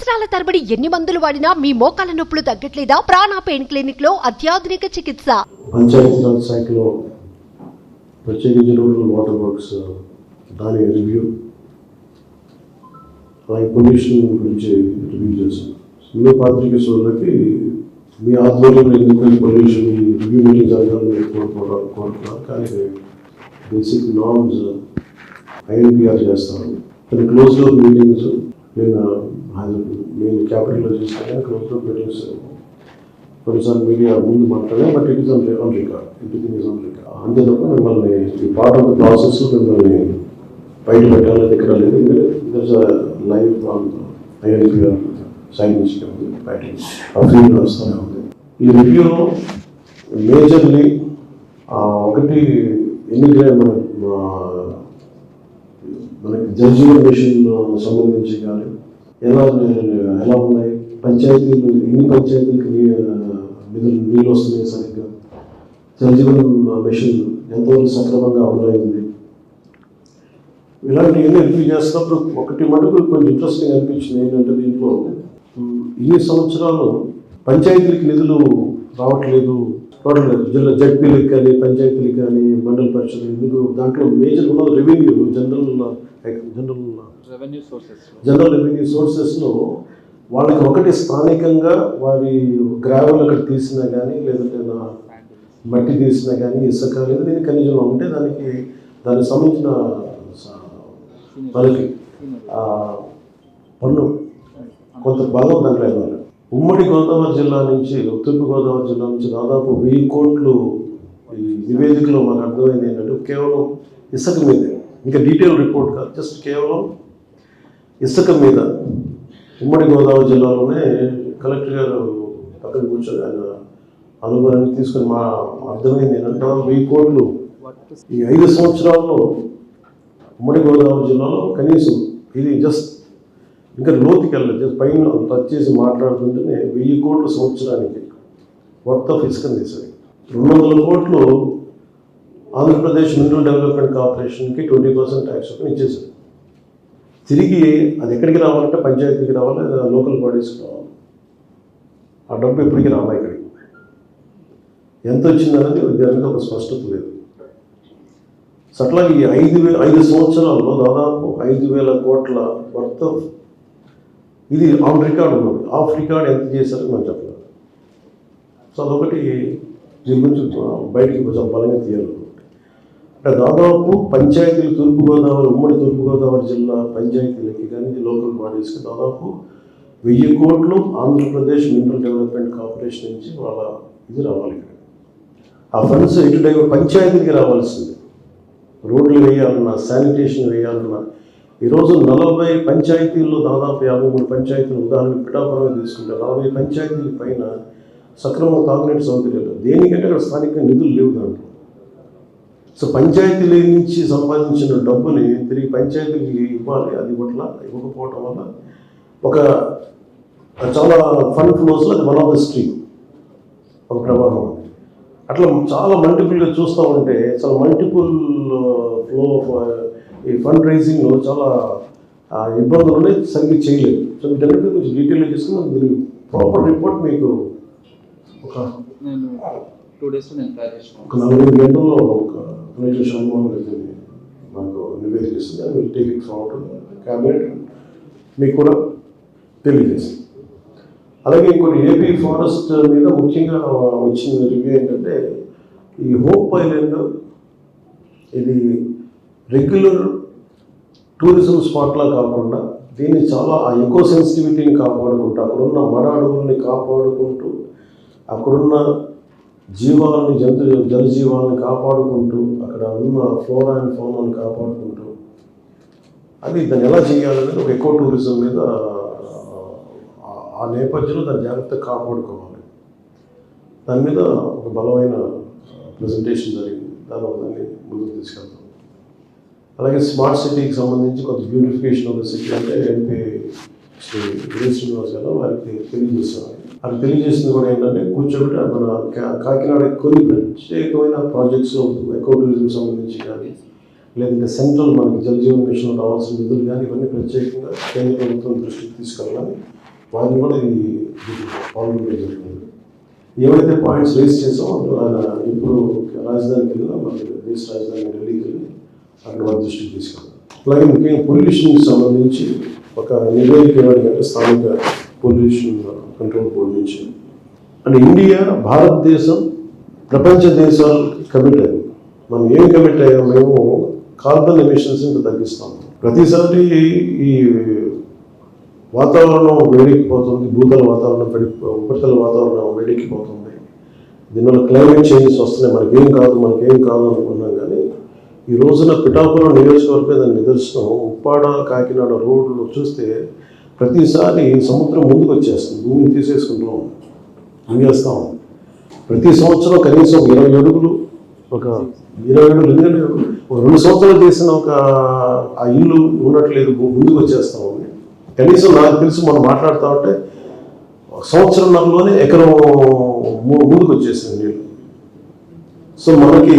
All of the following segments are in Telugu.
సంవత్సరాల తరబడి ఎన్ని మందులు వాడినా మీ మోకాల నొప్పులు తగ్గట్లేదా? ప్రాణ పెయిన్ క్లినిక్ లో అత్యాధునిక చికిత్స. పంచాయతీరాజ్ శాఖలో ప్రత్యేకించి రూరల్ వాటర్ వర్క్స్ దాని రివ్యూ, అలాగే పొల్యూషన్ గురించి రివ్యూ చేశాను. మీ పాత్రికేయ సోదరులకి మీ ఆధ్వర్యంలో ఎందుకు పొల్యూషన్ రివ్యూ మీటింగ్ జరగాలని కోరుకుంటున్నాను. కానీ బేసిక్ నార్మ్స్ ఐఎన్పిఆర్ చేస్తాను. కానీ క్లోజ్ డోర్ మీటింగ్స్ నేను క్యాపిటల్లో చేస్తాను, కానీ క్లోజ్ డోర్ మీటింగ్స్ కొన్నిసార్లు మీడియా ముందు మాట్లాడాను. But it is on record, అంతే తప్ప మిమ్మల్ని ఈ పార్ట్ ఆఫ్ ద ప్రాసెస్ మిమ్మల్ని బయట పెట్టాలని ఇక్కడ లేదు. లైవ్ ఐఎన్పిఆర్ సైన్స్ బయట వస్తూనే ఉంది. ఈ రివ్యూలో మేజర్లీ ఒకటి ఎన్నికలే మనకి జలజీవన్ మిషన్ సంబంధించి కానీ ఎలా ఉన్నాయి, పంచాయతీలు ఎన్ని పంచాయతీలకు నీళ్ళు వస్తున్నాయి సరిగ్గా, జలజీవన్ మిషన్ ఎంతవరకు సక్రమంగా అమలైంది, ఇలాంటివన్నీ రివ్యూ చేస్తున్నప్పుడు ఒకటి మటుకు కొంచెం ఇంట్రెస్టింగ్ అనిపించింది. ఏంటంటే దీంట్లో ఇన్ని సంవత్సరాలు పంచాయతీలకు నిధులు రావట్లేదు, జిల్లా జడ్పీలకు కానీ పంచాయతీలకు కానీ మండల పరిషత్ నిధులు, దాంట్లో మేజర్ ఉన్న రెవెన్యూ జనరల్ రెవెన్యూ సోర్సెస్లో వాళ్ళకి ఒకటి స్థానికంగా వారి గ్రావెల్ అక్కడ తీసినా కానీ, లేదంటే మట్టి తీసినా కానీ, ఇసుక లేదు నేను ఖనిజంలో ఉంటే దానికి సంబంధించిన మనకి పన్ను కొంత భాగం దాంట్లో ఇవ్వాలి. ఉమ్మడి గోదావరి జిల్లా నుంచి, తూర్పు గోదావరి జిల్లా నుంచి దాదాపు 1000 కోట్లు ఈ నివేదికలో మనకు అర్థమైంది ఏంటంటే కేవలం ఇసుక మీదే, ఇంకా డీటెయిల్ రిపోర్ట్ కాదు, జస్ట్ కేవలం ఇసుక మీద ఉమ్మడి గోదావరి జిల్లాలోనే కలెక్టర్ గారు పక్కన కూర్చొని ఆయన అనుభవాన్ని తీసుకొని అర్థమైంది ఏంటంటే 1000 కోట్లు ఈ 5 సంవత్సరాల్లో ఉమ్మడి గోదావరి జిల్లాలో కనీసం, ఇది జస్ట్ ఇంకా లోతుకి వెళ్ళలేదు, జస్ట్ పైన టచ్ చేసి మాట్లాడుతుంటేనే 1000 కోట్లు సంవత్సరానికి వర్త్ ఆఫ్ ఇసుకని తీసాయి. 200 కోట్లు ఆంధ్రప్రదేశ్ మినరల్ డెవలప్మెంట్ కార్పొరేషన్కి 20% ట్యాక్స్ ఇచ్చేసారు. తిరిగి అది ఎక్కడికి రావాలంటే పంచాయతీకి రావాలి, లోకల్ బాడీస్కి రావాలి. ఆ డబ్బు ఎప్పటికీ రావాలి. ఇక్కడికి ఎంత వచ్చిందనేది దానికి ఒక స్పష్టత లేదు. సో అట్లా ఈ 5 సంవత్సరాల్లో దాదాపు 5000 కోట్ల వర్త్ ఆఫ్, ఇది ఆన్ రికార్డ్ ఉన్నది. ఆఫ్ రికార్డ్ ఎంత చేశారో మనం చెప్పలేదు. సో అదొకటి దీని గురించి బయటికి కొంచెం బలంగా తీయాలి. అంటే దాదాపు పంచాయతీలు ఉమ్మడి తూర్పుగోదావరి జిల్లా పంచాయతీలకి కానీ లోకల్ బాడీస్కి దాదాపు 1000 కోట్లు ఆంధ్రప్రదేశ్ మినరల్ డెవలప్మెంట్ కార్పొరేషన్ నుంచి వాళ్ళ ఇది రావాలి. ఆ ఫండ్స్ ఎటు పంచాయతీకి రావాల్సింది. రోడ్లు వేయాలన్నా, శానిటేషన్ వేయాలన్నా, ఈరోజు 40 పంచాయతీల్లో దాదాపు 53 పంచాయతీలు, ఉదాహరణకు పిఠాపురం తీసుకుంటే 40 పంచాయతీల పైన సక్రమంగా తాగునీటి సౌకర్యాలు, దేనికంటే అక్కడ స్థానికంగా నిధులు లేవు దాంట్లో. సో పంచాయతీల నుంచి సంపాదించిన డబ్బుని తిరిగి పంచాయతీకి ఇవ్వాలి. అది ఇవ్వకపోవటం వల్ల ఒక చాలా ఫండ్ ఫ్లోస్లో అది వన్ ఆఫ్ ద స్ట్రీమ్, ఒక ప్రవాహం. అట్లా చాలా మల్టిపుల్గా చూస్తూ ఉంటే చాలా మల్టిపుల్ ఫ్లో ఆఫ్ ఈ ఫండ్ రైజింగ్లో చాలా ఇబ్బందులు ఉన్నాయి, సరిగ్గా చేయలేదు. సో వీటన్నిటి కొంచెం డీటెయిల్గా చేసుకుని దీనికి ప్రాపర్ రిపోర్ట్ మీకు ఒక 2 days ఒక 4 గంటల్లో ఒక కలెక్టర్ షణ్మోహన్ రెడ్డి మాకు నివేదిక ఇస్తుంది. I will take it forward cabinet, మీకు కూడా తెలియజేస్తుంది. అలాగే ఇంకొన్ని ఏపీ ఫారెస్ట్ మీద ముఖ్యంగా వచ్చిన రివ్యూ ఏంటంటే, ఈ హోప్ ఐలాండ్ ఇది రెగ్యులర్ టూరిజం స్పాట్లా కాకుండా దీన్ని చాలా ఆ ఎకో సెన్సిటివిటీని కాపాడుకుంటూ, అక్కడున్న మడ అడవుల్ని కాపాడుకుంటూ, అక్కడున్న జీవాలని జలజీవాలను కాపాడుకుంటూ, అక్కడ ఉన్న ఫ్లోరా అండ్ ఫౌనాని కాపాడుకుంటూ, అది దాన్ని ఎలా చేయాలనేది ఒక ఎకో టూరిజం మీద ఆ నేపథ్యంలో దాన్ని జాగ్రత్తగా కాపాడుకోవాలి. దాని మీద ఒక బలమైన ప్రజెంటేషన్ జరిగింది. దాన్ని ముందుకు తీసుకెళ్తాం. అలాగే స్మార్ట్ సిటీకి సంబంధించి కొంత బ్యూటిఫికేషన్ ఆఫ్ ద సిటీ అంటే ఎంపీ శ్రీ శ్రీనివాస్ గారు వారికి తెలియజేస్తాను. అది తెలియజేసింది కూడా ఏంటంటే, కూర్చోబెట్టి మన కాకినాడ కొన్ని ప్రత్యేకమైన ప్రాజెక్ట్స్ ఎకో టూరిజం సంబంధించి కానీ, లేదంటే సెంట్రల్ మనకి జలజీవన్ మిషన్ రావాల్సిన నిధులు కానీ, ఇవన్నీ ప్రత్యేకంగా కేంద్ర ప్రభుత్వం దృష్టికి తీసుకెళ్ళాలని వారిని కూడా ఈ పాల్గొనడం జరుగుతుంది. ఏవైతే పాయింట్స్ రేస్ చేసామో ఆయన ఇప్పుడు రాజధానికి వెళ్ళినా మన దేశ రాజధాని ఢిల్లీకి వెళ్ళి అక్కడ వారి దృష్టికి తీసుకెళ్ళాం. అలాగే ముఖ్యంగా పొల్యూషన్కి సంబంధించి ఒక నివేదిక ఇవ్వడానికి స్థానిక పొల్యూషన్ కంట్రోల్ బోర్డు నుంచి అంటే ఇండియా భారతదేశం ప్రపంచ దేశాలు కమిట్ అయ్యాయి. మనం ఏం కమిట్ అయ్యాం, మేము కార్బన్ ఎమిషన్స్ ఇంకా తగ్గిస్తాం. ప్రతిసారి ఈ వాతావరణం వేడెక్కిపోతుంది, భూతల వాతావరణం ఉపరితల వాతావరణం వేడెక్కిపోతుంది. దీనివల్ల క్లైమేట్ చేంజెస్ వస్తున్నాయి. మనకేం కాదు అనుకున్నాం. కానీ ఈ రోజున పిఠాపురం నియోజకవర్గం దాని నిదర్శనం. ఉప్పాడ కాకినాడ రోడ్లు చూస్తే ప్రతిసారి సముద్రం ముందుకు వచ్చేస్తుంది, భూమిని తీసేసుకుంటూ అంగేస్తాం. ప్రతి సంవత్సరం కనీసం 20 అడుగులు ఒక 20 అడుగులు, ఎందుకంటే ఒక 2 సంవత్సరాలు చేసిన ఒక ఆ ఇల్లు ఉన్నట్లేదు, ముందుకు వచ్చేస్తా ఉంది. కనీసం నాకు తెలిసి మనం మాట్లాడుతూ ఉంటే సంవత్సరంలోనే ఎకరం ముందుకు వచ్చేసింది నీళ్ళు. సో మనకి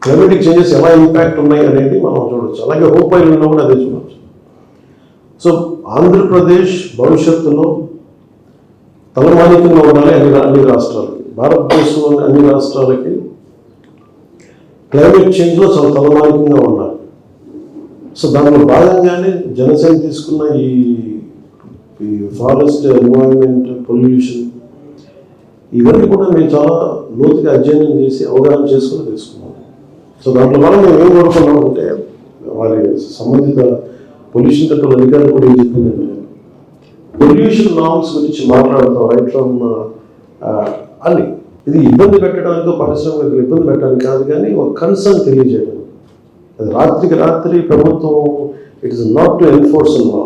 క్లైమేటిక్ చేంజెస్ ఎలా ఇంపాక్ట్ ఉన్నాయి అనేది మనం చూడవచ్చు. అలాగే హోప్ ఐలాండ్లో కూడా అదే చూడవచ్చు. సో ఆంధ్రప్రదేశ్ భవిష్యత్తులో తలమానికంగా ఉండాలి అన్ని రాష్ట్రాలకి. భారతదేశం అన్ని రాష్ట్రాలకి క్లైమేట్ చేంజ్లో చాలా తలమానికంగా ఉండాలి. సో దానిలో భాగంగానే జనసేన తీసుకున్న ఈ ఫారెస్ట్, ఎన్వైరన్మెంట్, పొల్యూషన్ ఇవన్నీ కూడా మేము చాలా లోతుగా అధ్యయనం చేసి అవగాహన చేసుకుని తెలుసుకున్నాం. సో దాంట్లో మనం మేము ఏం కోరుకున్నాం అంటే వారి సంబంధిత పొల్యూషన్ కంట్రోల్ అధికారులు కూడా ఏం చెప్పిందంటే పొల్యూషన్ నార్మ్స్ గురించి మాట్లాడతాం. రైట్ ఫ్రమ్ అన్ని ఇది ఇబ్బంది పెట్టడానికి పరిశ్రమలకు ఇబ్బంది పెట్టడానికి కాదు, కానీ ఒక కన్సర్న్ తెలియజేయడం. అది రాత్రికి రాత్రి ప్రభుత్వం it is not to enforce law,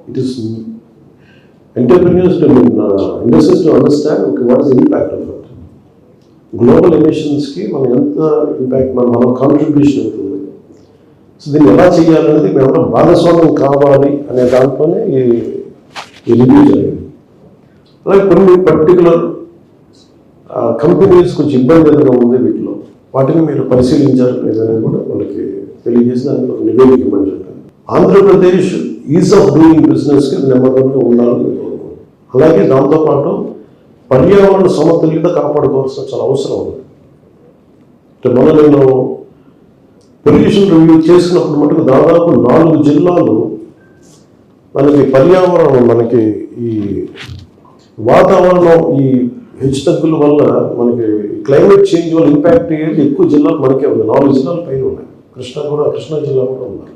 it is entrepreneurs to industries to understand what is impact of it. Global ఎమిషన్స్కి మనం ఎంత ఇంపాక్ట్ మనం కాంట్రిబ్యూషన్ అవుతుంది. సో దీన్ని ఎలా చేయాలనేది మేము భాగస్వామ్యం కావాలి అనే దాంట్లోనే ఈ రివ్యూ జరిగింది. అలాగే కొన్ని పర్టికులర్ కంపెనీస్ కొంచెం ఇబ్బందిగా ఉంది వీటిలో, వాటిని మీరు పరిశీలించారు లేదని కూడా వాళ్ళకి తెలియజేసి దానికి ఒక నివేదిక ఇవ్వమని చెప్పారు. ఆంధ్రప్రదేశ్ ఈజ్ ఆఫ్ డూయింగ్ బిజినెస్కి నెంబర్ 1గా ఉండాలని కోరుకుంటున్నాం. అలాగే దాంతోపాటు పర్యావరణ సమతుల్యత కాపాడుకోవాల్సిన చాలా అవసరం ఉంది. మొన్న నేను పొల్యూషన్ రివ్యూ చేసినప్పుడు మటుకు దాదాపు 4 జిల్లాలు మనకి పర్యావరణం, మనకి ఈ వాతావరణం ఈ హెచ్చుతగ్గుల వల్ల మనకి క్లైమేట్ చేంజ్ వల్ల ఇంపాక్ట్ అయ్యేది ఎక్కువ జిల్లాలు మనకే ఉంది. 4 జిల్లాల పైన ఉన్నాయి. కృష్ణా జిల్లా కూడా ఉన్నారు.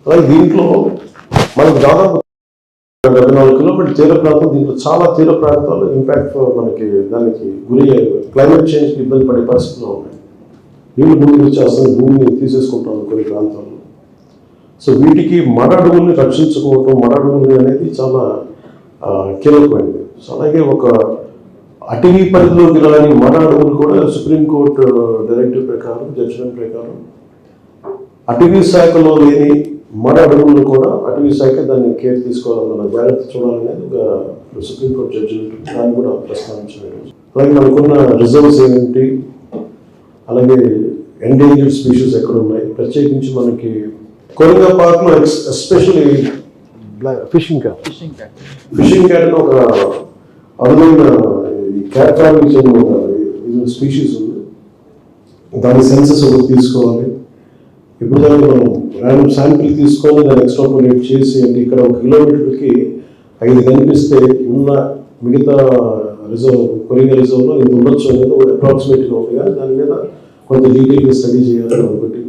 అలాగే దీంట్లో మనకు దాదాపు 14 కిలోమీటర్ తీర ప్రాంతం, దీంట్లో చాలా తీర ప్రాంతాలు ఇంపాక్ట్ మనకి దానికి గురి క్లైమేట్ చేంజ్కి ఇబ్బంది పడే పరిస్థితుల్లో ఉన్నాయి. నీళ్ళు భూమికి వచ్చేస్తుంది, భూమిని తీసేసుకుంటాం కొన్ని ప్రాంతాల్లో. సో వీటికి మడ అడవుల్ని రక్షించుకోవటం, మడ అడవులు అనేది చాలా కీలకమైనది. సో అలాగే ఒక అటవీ పరిధిలోకి రాని మడ అడవులు కూడా సుప్రీంకోర్టు డైరెక్టివ్ ప్రకారం, జడ్జిమెంట్ ప్రకారం అటవీ శాఖలో లేని మడ అడవులను కూడా అటవీ శాఖ దాన్ని కేర్ తీసుకోవాలన్న జాగ్రత్త చూడాలనేది ఒక సుప్రీంకోర్టు జడ్జిమెంట్, దాన్ని కూడా ప్రస్తావించలేదు. అలాగే మనకున్న రిజర్వ్స్ ఏంటి, అలాగే ఎండేంజర్డ్ స్పీషీస్ ఎక్కడ ఉన్నాయి, ప్రత్యేకించి మనకి కొరంగా పార్క్లో ఎస్పెషల్లీ ఫిషింగ్ క్యాట్ అని ఒక అరుదైన క్యాట్ ఫ్యామిలీకి చెందిన ఒక స్పీషీస్ ఉంది. దాని సెన్సెస్ ఒకటి తీసుకోవాలి. ఇప్పుడు దాన్ని మనం ర్యాండమ్ శాంపిల్ తీసుకొని దాన్ని ఎక్స్ట్రాపోలేట్ చేసి, అంటే ఇక్కడ 1 కిలోమీటర్కి 5 కనిపిస్తే ఉన్న మిగతా రిజర్వ్ కొరింగా రిజర్వ్లో ఇంత ఉండొచ్చు అనేది అప్రాక్సిమేట్గా ఉంది. కానీ దాని మీద కొంత డీటెయిల్గా స్టడీ చేయాలి. ఒకటి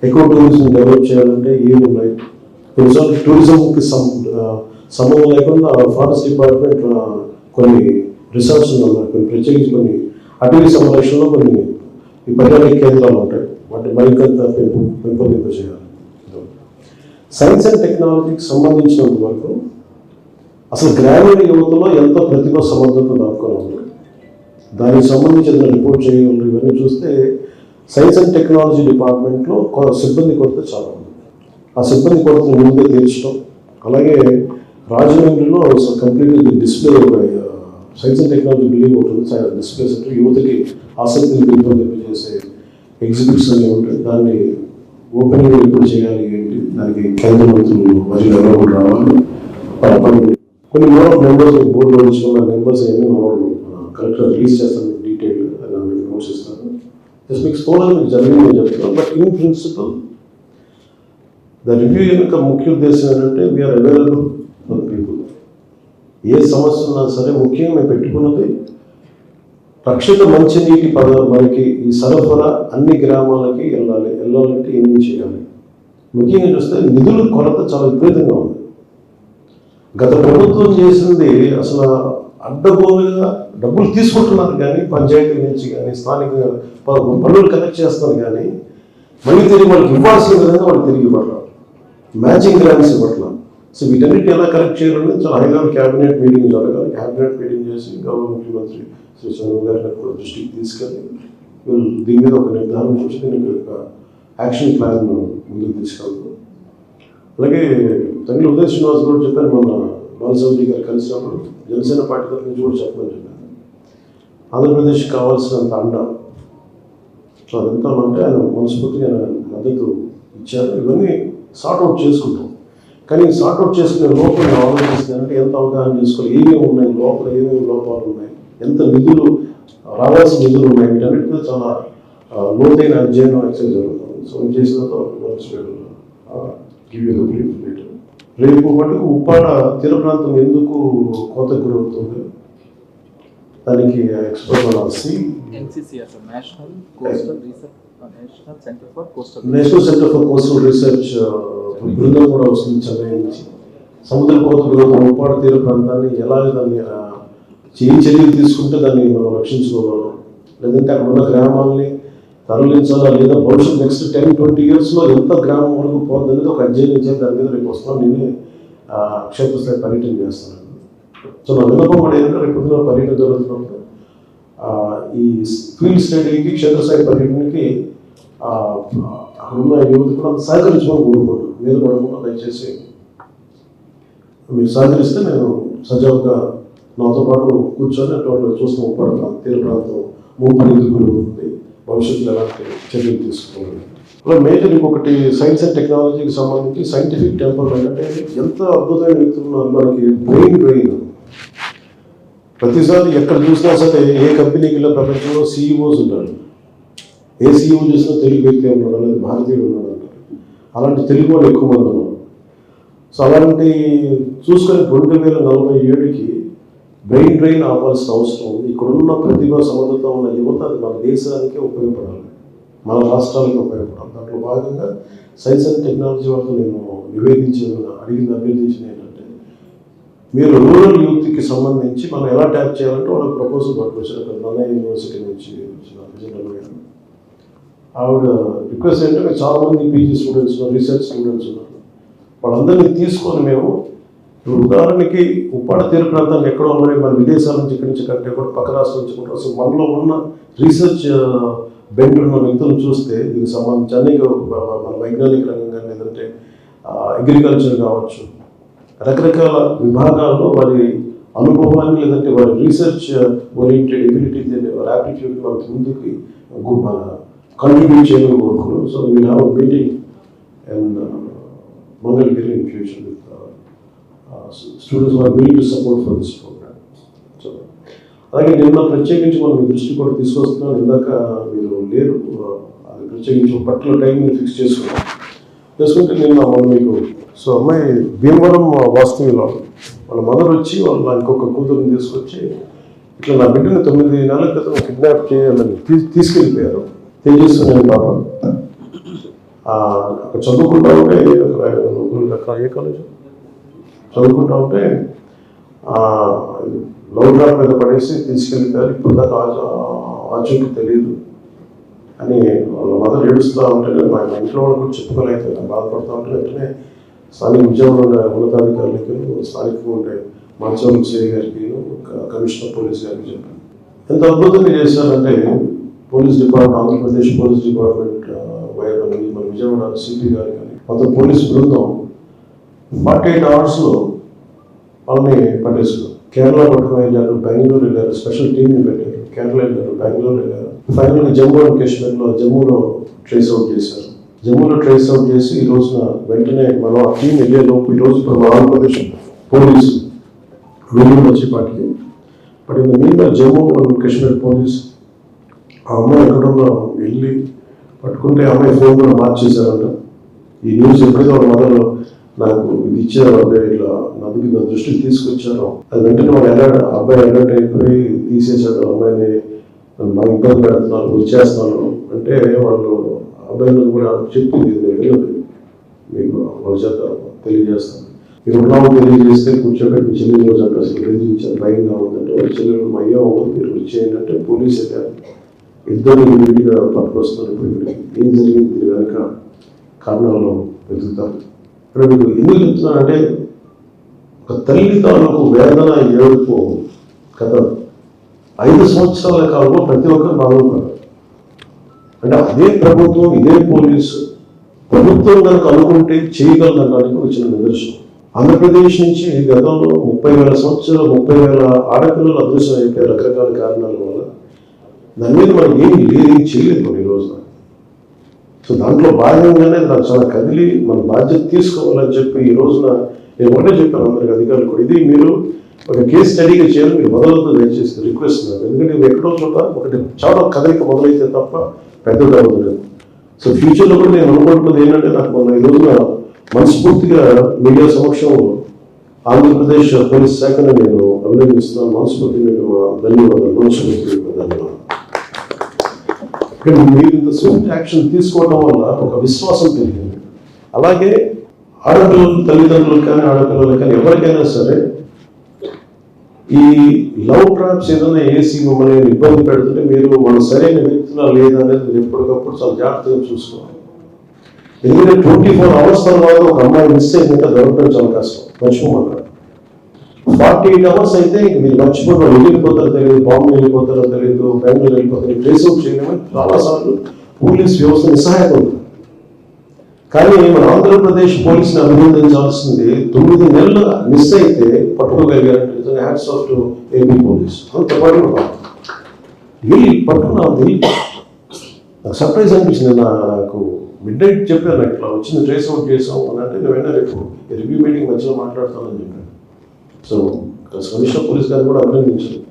ఎకో టూరిజం డెవలప్ చేయాలంటే ఏమున్నాయి, కొన్నిసార్లు టూరిజంకి సంబంధం లేకుండా ఫారెస్ట్ డిపార్ట్మెంట్ కొన్ని రిసార్ట్స్ ఉన్నాయి, కొన్ని ప్రత్యేకించి కొన్ని అటవీ సంరక్షణలో కొన్ని ఈ పర్యాటక కేంద్రాలు ఉంటాయి, వాటిని మరింత పెంపొందింప చేయాలి. సైన్స్ అండ్ టెక్నాలజీకి సంబంధించినంత వరకు అసలు గ్రామీణ యువతలో ఎంత ప్రతిభ సమర్థత దాక్కుని ఉంది, దానికి సంబంధించిన రిపోర్ట్ చేయగలరు. ఇవన్నీ చూస్తే సైన్స్ అండ్ టెక్నాలజీ డిపార్ట్మెంట్లో సిబ్బంది కొరత చాలా ఉంది. ఆ సిబ్బంది కొరతను ముందుగా తీర్చడం, అలాగే రాజమండ్రిలో కంప్లీట్గా display science and technology building ఉంటుంది, డిస్ప్లే సెంటర్, యువతకి ఆసక్తిని పెంపొందింపజేసే ఎగ్జిబిట్స్ అన్నీ ఉంటాయి. దాన్ని ఓపెన్గా ఎప్పుడు చేయాలి ఏంటి, దానికి కేంద్ర మంత్రులు మధ్యలో ఎవరో కూడా రావాలి. కొన్ని మోర్ ఆఫ్ మెంబర్స్ బోర్డులో వచ్చిన మెంబర్స్ ఏమీ కలెక్టర్ రిలీజ్ చేస్తాను డీటెయిల్ మీకు నోట్స్ ఇస్తాను. జస్ట్ మీకు స్కోర్ మీకు జరిగింది చెప్తున్నాను. But in principle the review యొక్క ముఖ్య ఉద్దేశం ఏంటంటే వీఆర్ అవైలబుల్ ఫర్ పీపుల్. ఏ సమస్య ఉన్నా సరే ముఖ్యంగా మేము పెట్టుకున్నది రక్షిత మంచినీటి మనకి ఈ సరఫరా అన్ని గ్రామాలకి వెళ్ళాలంటే ఏం చేయాలి. ముఖ్యంగా చూస్తే నిధుల కొరత చాలా విపరీతంగా ఉంది. గత ప్రభుత్వం చేసింది అసలు అడ్డగోలుగా డబ్బులు తీసుకుంటున్నారు కానీ పంచాయతీ నుంచి కానీ స్థానికంగా పనులు కలెక్ట్ చేస్తున్నారు కానీ మళ్ళీ తిరిగి వాళ్ళకి ఇవ్వాల్సిన విధంగా వాళ్ళు తిరిగి ఇవ్వట్లేదు. మ్యాచింగ్ గ్రాంట్స్ ఇవ్వట్లేదు. సో వీటన్నిటిని ఎలా కరెక్ట్ చేయాలని చాలా హై లెవెల్ క్యాబినెట్ మీటింగ్ జరగాలి. క్యాబినెట్ మీటింగ్ చేసి గవర్నమెంట్ ముఖ్యమంత్రి శ్రీ చంద్రబాబు గారిని కూడా దృష్టికి తీసుకెళ్ళి దీని మీద ఒక నిర్ధారణ చేసి దీనికి ఒక యాక్షన్ ప్లాన్ ముందుకు తీసుకెళ్తాం. అలాగే తండ్రి ఉదయ్ శ్రీనివాస్ కూడా చెప్పారు, మన బాలసౌరి గారు కలిసినప్పుడు జనసేన పార్టీ తరఫు నుంచి కూడా చెప్పమని చెప్పారు. ఆంధ్రప్రదేశ్కి కావాల్సినంత అండ సో అదంతా అంటే ఆయన మనస్ఫూర్తిగా మద్దతు ఇచ్చారు. ఇవన్నీ సార్ట్అవుట్ చేసుకుంటాం. కానీ సార్ట్అవుట్ చేసుకునే లోపల ఆలోచిస్తుందంటే ఎంత అవగాహన చేసుకోవాలి, ఏమేమి ఉన్నాయి లోపల, ఏమేమి లోపాలు ఉన్నాయి, ఎంత నిధులు రావాల్సిన నిధులు ఉన్నాయి, వీటన్నిటి మీద చాలా లోతైన అధ్యయనం ఎక్సైజ్ జరుగుతుంది. సో చేసిన రేపు మటుకు ఉప్పాడ తీర ప్రాంతం ఎందుకు కోత గురవుతుంది దానికి ఎక్స్పర్ట్ అనాల్సి national centre for coastal research బృందం కూడా వస్తుంది చెన్నై నుంచి. సముద్ర కోత గురవుతున్న ఉప్పాడ తీర ప్రాంతాన్ని ఎలా దాన్ని చర్యలు తీసుకుంటే దాన్ని మనం రక్షించుకోగలం, లేదంటే అక్కడ ఉన్న గ్రామాలని తరలించాలా, లేదా భవిష్యత్ నెక్స్ట్ 10-20 yearsలో ఎంత గ్రామం వరకు పోతుంది అనేది ఒక అధ్యయనం చేసి దాని మీద రేపు వస్తాను. నేనే క్షేత్రస్థాయి పర్యటన చేస్తున్నాను. సో నా విన్నపం కూడా ఏంటంటే రేపు పొద్దున పర్యటన జరుగుతున్నప్పుడు ఈ ఫీల్డ్ స్టడీకి క్షేత్రస్థాయి పర్యటనకి అక్కడున్న యువత కూడా సహకరించమని కోరుకుంటున్నాను. మీద పడకుండా దయచేసి మీరు సహకరిస్తే నేను సజావుగా నాతో పాటు కూర్చొని అటువంటి చూస్తూ పడతాను. తీర ప్రాంతం ముంపు ఎందుకులు ఉంది, భవిష్యత్తులో ఎలాంటి చర్యలు తీసుకోవాలి. అలా మేజర్ ఇంకొకటి సైన్స్ అండ్ టెక్నాలజీకి సంబంధించి సైంటిఫిక్ టెంపర్ అంటే ఎంత అద్భుతమైన వ్యక్తులు ఉన్నారు. మనకి బ్రెయిన్ ప్రతిసారి ఎక్కడ చూసినా సరే ఏ కంపెనీకి వెళ్ళిన ప్రపంచంలో CEOs ఉన్నారు. ఏ CEO చూసినా తెలుగు వ్యక్తి ఉన్నాడు, లేదా భారతీయుడు ఉన్నాడు అంటారు. అలాంటి తెలుగు వాళ్ళు ఎక్కువ మంది ఉన్నారు. సో అలాంటి చూసుకొని 2047కి బ్రెయిన్ డ్రైన్ ఆపాల్సిన అవసరం ఉంది. ఇక్కడున్న ప్రతిభ సమర్థత ఉన్న యువత అది మన దేశానికే ఉపయోగపడాలి, మన రాష్ట్రాలకి ఉపయోగపడాలి. దాంట్లో భాగంగా సైన్స్ అండ్ టెక్నాలజీ వాళ్ళతో నేను అభ్యర్థించింది ఏంటంటే మీరు రూరల్ యూత్కి సంబంధించి మనం ఎలా ట్యాప్ చేయాలంటే వాళ్ళకి ప్రపోజల్ పట్టుకొచ్చారు. అక్కడ నన్నయ్య యూనివర్సిటీ నుంచి వచ్చిన ఆవిడ రిక్వెస్ట్ ఏంటంటే చాలామంది PG స్టూడెంట్స్ రీసెర్చ్ స్టూడెంట్స్ ఉన్నారు. వాళ్ళందరినీ తీసుకొని మేము ఉదాహరణకి ఉప్పాడ తీర ప్రాంతానికి ఎక్కడో ఉన్నాయి మన విదేశాల నుంచి ఇక్కడి నుంచి కంటే కూడా పక్క రాష్ట్రం నుంచి కూడా అసలు మనలో ఉన్న రీసెర్చ్ బెండ్ ఉన్న వ్యక్తులను చూస్తే దీనికి సంబంధించి అనేక మన వైజ్ఞానిక రంగం కానీ లేదంటే అగ్రికల్చర్ కావచ్చు, రకరకాల విభాగాల్లో వారి అనుభవాన్ని లేదంటే వారి రీసెర్చ్ ఓరియంటెడ్ ఎబిలిటీ వారి యాప్టిట్యూడ్ మనకి ముందుకి మన కంట్రిబ్యూట్ చేయడం కోరుకున్నాం. So we have meeting and Mangalagiri in future with students who are willing to support for this program. So, అలాగే నిన్న ప్రత్యేకించి మనం మీ దృష్టి కూడా తీసుకొస్తున్నాం. ఇందాక మీరు లేరు, అది ప్రత్యేకించి ఒక పర్టికులర్ టైంని ఫిక్స్ చేసుకుంటే నిన్న మనం మీకు సో అమ్మాయి భీమవరం వాస్తవ్యులు వాళ్ళ మదర్ వచ్చి వాళ్ళ ఇంకొక కూతురుని తీసుకొచ్చి ఇట్లా నా బిడ్డని 9 నెలల క్రితం కిడ్నాప్ చేయాలని తీసుకెళ్ళిపోయారు. తేజస్వి పాప అక్కడ చదువుకుంటా ఉంటే ఏ కాలేజ్ చదువుకుంటా ఉంటే లవ్ డ్రాప్ మీద పడేసి తీసుకెళ్ళిపోయారు. ఇప్పుడు దాకా ఆచూకీ తెలియదు అని వాళ్ళ మదర్ ఏడుస్తూ ఉంటే మా ఇంట్లో వాళ్ళు కూడా చెప్పుకోలేకపోతే బాధపడుతూ ఉంటే వెంటనే స్థానిక విజయవాడ ఉండే ఉన్నతాధికారులకి స్థానికంగా ఉండే మాచవరం సిఐ గారికి కమిషనర్ పోలీస్ గారికి చెప్పాను. ఎంత అద్భుతంగా చేశారంటే police department, Andhra Pradesh police department మన విజయవాడ సిపి గారు కానీ మొత్తం పోలీస్ బృందం 48 hours వాళ్ళని పట్టేసుకున్నారు. కేరళ పట్టుకుని వెళ్ళారు, బెంగళూరు వెళ్ళారు, స్పెషల్ టీమ్ని పెట్టారు. కేరళ వెళ్ళారు, బెంగళూరు వెళ్ళారు, ఫైనల్గా జమ్మూ అండ్ కాశ్మీర్లో జమ్మూలో ట్రేస్ అవుట్ చేశారు. జమ్మూలో ట్రేస్ అవుట్ చేసి ఈ రోజున వెంటనే మనం ఆ టీం వెళ్ళేలోపు ఈరోజు ఇప్పుడు మన ఆంధ్రప్రదేశ్ పోలీసు వెలుగులు వచ్చేపాటికి but in the mean Jammu and Kashmir police ఆ అమ్మాయి ఎక్కడో వెళ్ళి పట్టుకుంటే ఆ అమ్మాయి ఫోన్ కూడా మార్చేశారంట. ఈ న్యూస్ ఎప్పుడైతే వాళ్ళ మదర్ నాకు ఇది ఇచ్చారు, అంటే ఇట్లా నా దృష్టికి తీసుకొచ్చారు, అది వెంటనే వాళ్ళు అబ్బాయి అలర్ట్ అయిపోయి తీసేశాడు అమ్మాయిని, బాగా ఇబ్బంది పెడుతున్నారు, వచ్చేస్తున్నారు అంటే వాళ్ళు అబ్బాయిలు కూడా చెప్పింది వెళ్ళదు మీకు వాళ్ళ చేత తెలియజేస్తాను. మీరు ఉన్నామో తెలియజేస్తే కూర్చోబెట్టి చెల్లెలు రోజు అంటే అసలు తెలియజేశారు, భయంగా ఉందంటే వాళ్ళ చెల్లెలు అయ్యా అవ్వదు మీరు వచ్చేయండి అంటే పోలీసు ఇద్దరు విడిగా పట్టుకొస్తున్నారు. ఇప్పుడు ఇక్కడికి ఏం జరిగింది దీని వెనక కారణాలను వెతుకుతారు. ఇక్కడ మీకు ఎందుకు చెప్తున్నానంటే ఒక తల్లి తాలూకు వేదన ఏడుపు కథ 5 సంవత్సరాల కాలంలో ప్రతి ఒక్కరు బాగుపడ్డారు. అంటే అదే ప్రభుత్వం ఇదే పోలీసు ప్రభుత్వం కనుక అనుకుంటే చేయగలదనడానికి వచ్చిన నిదర్శనం. ఆంధ్రప్రదేశ్ నుంచి గతంలో 30,000 సంవత్సరాలు 30,000 ఆడపిల్లలు అదృశ్యం అయిపోయారు రకరకాల కారణాల వల్ల. దాని మీద మనం ఏమి లేదు చేయలేదు ఈ రోజున. సో దాంట్లో భాగంగానే నాకు చాలా కదిలి మన బాధ్యత తీసుకోవాలని చెప్పి ఈ రోజున నేను ఒకటే చెప్పాను అందరికి అధికారులు కూడా, ఇది మీరు ఒక కేసు స్టడీగా చేయాలి, మీరు మొదలవుతూ దయచేసి రిక్వెస్ట్ ఉన్నారు. ఎందుకంటే మీరు ఎక్కడో చోట ఒకటి చాలా కదలిక మొదలైతే తప్ప పెద్దది అవుతుంది. సో ఫ్యూచర్లో కూడా నేను అనుకుంటున్నది ఏంటంటే నాకు మొన్న ఈ రోజున మనస్ఫూర్తిగా మీడియా సమక్షంలో ఆంధ్రప్రదేశ్ పోలీస్ శాఖను నేను అభినందిస్తున్నాను. మనస్ఫూర్తి మీకు ధన్యవాదాలు, మనస్ఫూర్తి ధన్యవాదాలు. మీరు ఇంత స్విఫ్ట్ యాక్షన్ తీసుకోవడం వల్ల ఒక విశ్వాసం పెరిగింది. అలాగే ఆడపిల్లలు తల్లిదండ్రులకు కానీ ఆడపిల్లలకు కానీ ఎవరికైనా సరే ఈ లవ్ ట్రాప్స్ ఏదైనా వేసి మిమ్మల్ని ఇబ్బంది పెడుతుంటే మీరు మన సరైన వ్యక్తులా లేదా అనేది మీరు ఎప్పటికప్పుడు చాలా జాగ్రత్తగా చూసుకోవాలి. ఎందుకంటే 24 hours తర్వాత ఒక అమ్మాయి మిస్ అయిందంటే దొరకడం చాలా కష్టం, మర్చిపోమంటారు. 48 hours అయితే మీరు మర్చిపోవడం, వెళ్ళిపోతారో తెలియదు, బాంబు వెళ్ళిపోతారో తెలియదు, బెంగళూరు వెళ్ళిపోతారు, ట్రేస్ అవుట్ చేయలేమని చాలాసార్లు పోలీస్ వ్యవస్థ నిస్సహాయత ఉంది. కానీ మన ఆంధ్రప్రదేశ్ పోలీసుని అభినందించాల్సింది 9 నెలలు మిస్ అయితే పట్టుకోగలిగారంటే hats off to AP police. అంత పడుకున్నాం వెళ్ళి పట్టుకున్నాం. నాకు సర్ప్రైజ్ అనిపించింది. నాకు మిడ్ నైట్ చెప్పాను ఇట్లా వచ్చింది ట్రేస్ అవుట్ చేసాం అని అంటే నేను వెంటనే రేపు రివ్యూ మీటింగ్ మధ్యలో మాట్లాడతానని చెప్పాను. సో కమిషనర్ పోలీస్ గారిని కూడా అభినందించారు,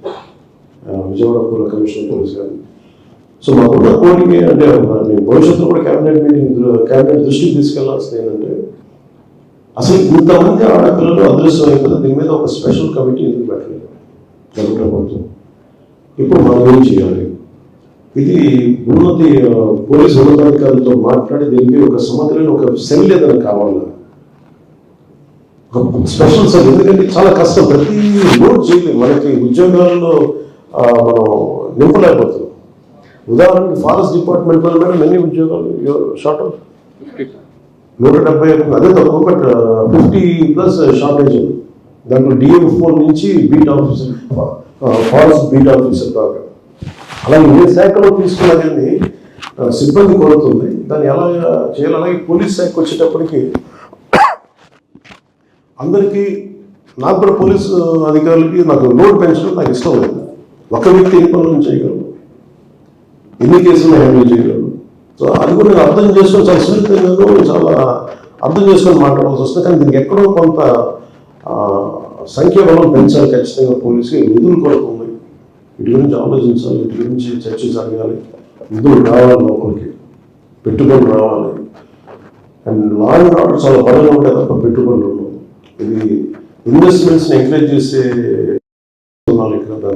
విజయవాడ కమిషనర్ పోలీస్ గారిని. సో మాకున్న కోరిక అంటే నేను భవిష్యత్తులో కూడా క్యాబినెట్ దృష్టికి తీసుకెళ్లాల్సింది ఏంటంటే అసలు ఇంతమంది ఆడపిల్లలు అదృశ్యం అయిపోతే దీని మీద ఒక స్పెషల్ కమిటీ ఎందుకు పెట్టలేదు ప్రభుత్వం. ఇప్పుడు మనం ఏం చేయాలి, ఇది ఉన్నతి పోలీసు ఉన్నతాధికారులతో మాట్లాడి దీనికి ఒక సమగ్రమైన ఒక సెల్ ఏదైనా కావాలి, ఒక స్పెషల్ సెల్. ఎందుకంటే చాలా కష్టం, ప్రతి రోజు చేయలేదు, మనకి ఉద్యోగాల్లో మనం నింపలేకపోతున్నాం. ఉదాహరణకి ఫారెస్ట్ డిపార్ట్మెంట్లో మేడం ఎన్ని ఉద్యోగాలు షార్ట్ ఆఫ్ 170, అదే తక్కువ, బట్ 50+ షార్టేజ్ ఉంది. దాంట్లో DM4 నుంచి beat officer, forest beat officer దాకా. అలాగే ఏ శాఖలో తీసుకున్నా కానీ సిబ్బంది కొడుతుంది, దాన్ని ఎలా చేయాలి. అలాగే పోలీస్ శాఖకు వచ్చేటప్పటికి అందరికీ, నాకు కూడా పోలీసు అధికారులకి నాకు లోడ్ పెంచడం నాకు ఇష్టం లేదు. ఒక వ్యక్తి ఎన్ని పనులు చేయగలరు, ఎన్ని కేసులు హ్యాండిల్ చేయగలరు. సో అది కూడా నేను అర్థం చేసుకొని చాలా సున్నితంగా చాలా అర్థం చేసుకొని మాట్లాడాల్సి వస్తుంది. కానీ దీనికి ఎక్కడో కొంత సంఖ్యాబలం పెంచాలి ఖచ్చితంగా. పోలీసుకి నిధులు కొరకు ఉంది, వీటి గురించి ఆలోచించాలి, వీటి గురించి చర్చ జరగాలి, నిధులు రావాలి, లోపలికి పెట్టుబడులు రావాలి. అండ్ లా అండ్ ఆర్డర్ చాలా బలంగా ఉంటాయి తప్ప పెట్టుబడులు ఉండవు. ఇది ఇన్వెస్ట్మెంట్స్ని ఎంకరేజ్ చేసే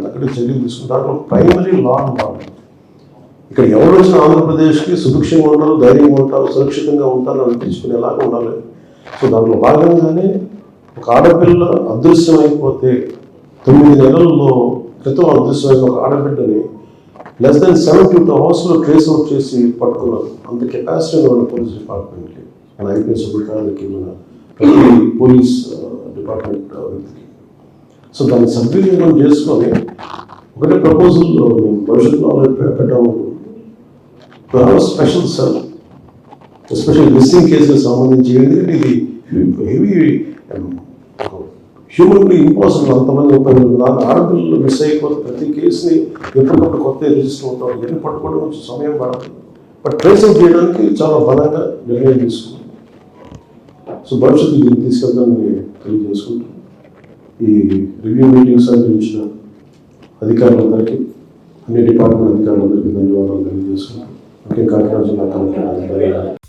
అక్కడ చర్యలు తీసుకుని దాంట్లో ప్రైమరీ లా అండ్ ఆర్డర్. ఇక్కడ ఎవరు వచ్చిన ఆంధ్రప్రదేశ్కి సుభిక్షంగా ఉంటారు, ధైర్యంగా ఉంటారు, సురక్షితంగా ఉంటారు అనిపించుకునేలాగా ఉండాలి. సో దాంట్లో భాగంగానే ఒక ఆడపిల్ల అదృశ్యం అయిపోతే 9 నెలల్లో క్రితం అదృశ్యమైన ఒక ఆడబిడ్డని less than 72 hours trace out చేసి పట్టుకున్నారు. అంత కెపాసిటీ ఉన్న పోలీస్ డిపార్ట్మెంట్కి, మన ఐపీఎస్ అధికారులకి, మన ప్రతి పోలీస్ డిపార్ట్మెంట్ వ్యక్తికి. సో దాన్ని సద్వినియోగం చేసుకొని ఒకటే ప్రపోజల్ భవిష్యత్తులో పెట్టాలనుకుంటున్నాం. స్పెషల్ సెల్ ఎస్పెషల్ మిస్సింగ్ కేసులకు సంబంధించి, ఎందుకంటే ఇది హెవీ హ్యూమన్లీ ఇంపాసిబుల్. అంతమంది 34 ఆడపిల్లలు మిస్ అయిపోతే ప్రతి కేసుని ఎప్పటికప్పుడు కొత్త రిజిస్టర్ అవుతాం, ఇవన్నీ పట్టుకోవడం కొంచెం సమయం పడుతుంది. బట్ ట్రేసింగ్ చేయడానికి చాలా బలంగా నిర్ణయం తీసుకున్నాం. సో భవిష్యత్తు దీన్ని తీసుకెళ్తానని తెలియజేసుకుంటాం. ఈ రివ్యూ మీటింగ్స్ అందించిన అధికారులందరికీ, అన్ని డిపార్ట్మెంట్ అధికారులందరికీ ధన్యవాదాలు తెలియజేసుకుంటాం. ముఖ్యంగా కాకినాడ జిల్లా కలెక్టర్